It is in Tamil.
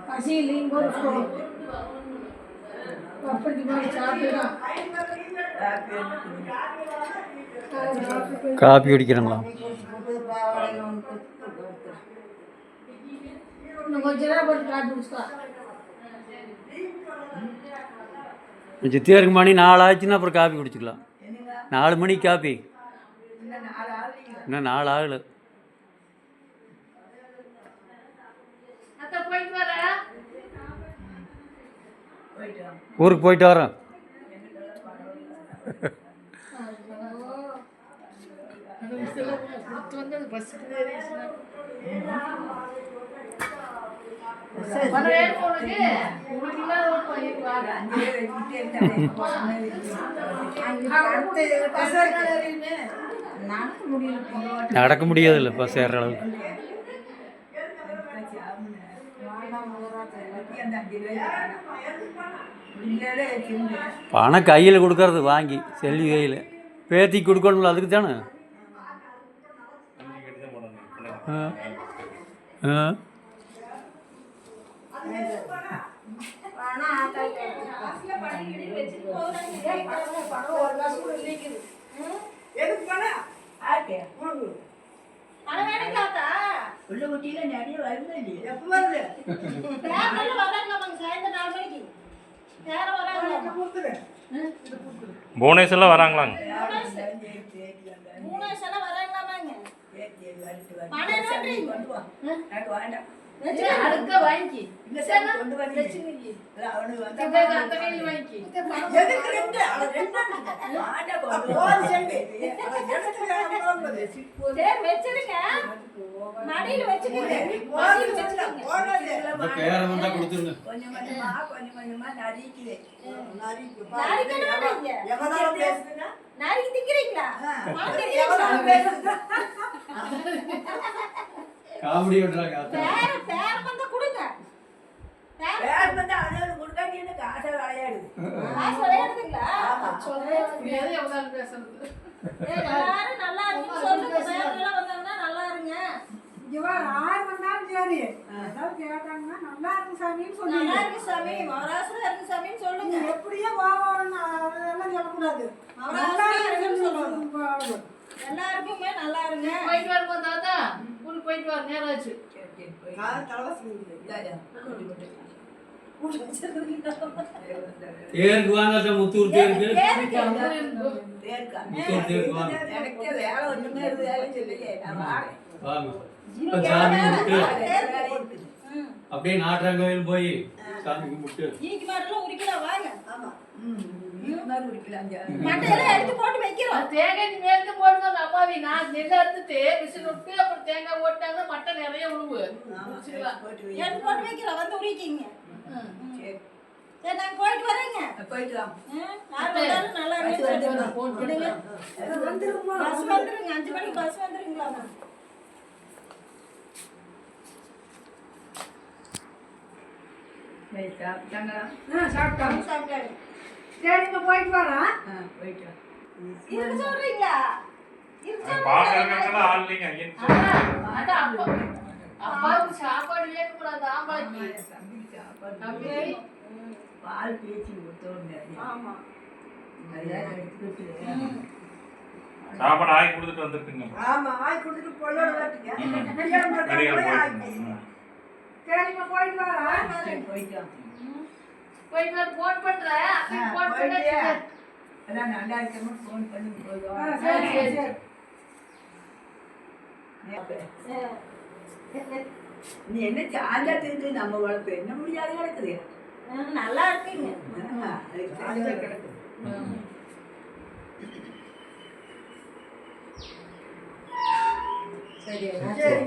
पसी लिंगो उसको पापड़ की बात சாப்பிடுடா காப்பி குடிக்கணுங்களா? கொஞ்ச நேரம் போட்டு காப்பி குடிச்சா சித்தியாருக்கு மணி 4 ஆச்சுன்னா அப்புறம் காப்பி குடிச்சிக்கலாம். 4 மணிக்கு காப்பி. இன்னும் 4 ஆகலை. ஊருக்கு போயிட்டு வரேன். நடக்க முடியாதுல்ல பஸ் ஏற அளவுக்கு. பணம் கையில் கொடுக்கறது வாங்கி செல்லி கையில் பேத்தி கொடுக்கணும்ல, அதுக்கு தானே. போனஸ் எல்லாம் வராங்களாங்க? காமெடி பண்றாங்க. எல்லாருக்குமே நல்லா இருங்க. போயிட்டு வரும்போது தாத்தா ஊருக்கு போயிட்டு வர நேரம் ஆச்சு. தேருக்கு வாங்க முத்தூர் தேருக்கு. முத்தூர் தேருக்கு வாங்க. சாமி கும்பிட்டு அப்படியே நாட்டாங்கோயில் போய் சாமி கும்பிட்டு தேங்காய் மேல போடுங்க. அம்மாவி நான் நெல்ல அறுத்துட்டு விசில் விட்டு அப்புறம் தேங்காய் போட்டாங்க. மட்டை நிறைய உழுவு எடுத்து போட்டு வைக்கிறோம். வந்து உரிக்கிங்க. சரி நாங்க போயிட்டு வரேங்க. போயிட்டு வாங்க. நல்லா வந்துருங்க. பஸ் வந்துருங்க. 5 மணிக்கு பஸ் வந்துருங்களா? சரிங்க போயிட்டு வரேன். இருக்க சொல்றீங்களா? அப்பாவுக்கு சாப்பாடு வேணும்க்கூடாது. ஆம்பாளைக்கு பால் பேச்சு சாப்பாடு ஆகி கொடுத்துட்டு வந்துருக்குங்க. ஆமா ஆகி கொடுத்துட்டு பொண்ணோட வரட்டுங்க. சரிங்க போயிட்டு வரேன். போயிட்டு வர போன் பண்றேன். போன் பண்ணிட்டு அதான் நல்லா இருக்கணும். போன் பண்ணி போய் சரி சரி. நீ என்ன சாந்தா தெரிஞ்சு நம்ம வளர்ப்பு என்ன முடியாது கிடக்குது. நல்லா இருக்குங்க. சரி சரி.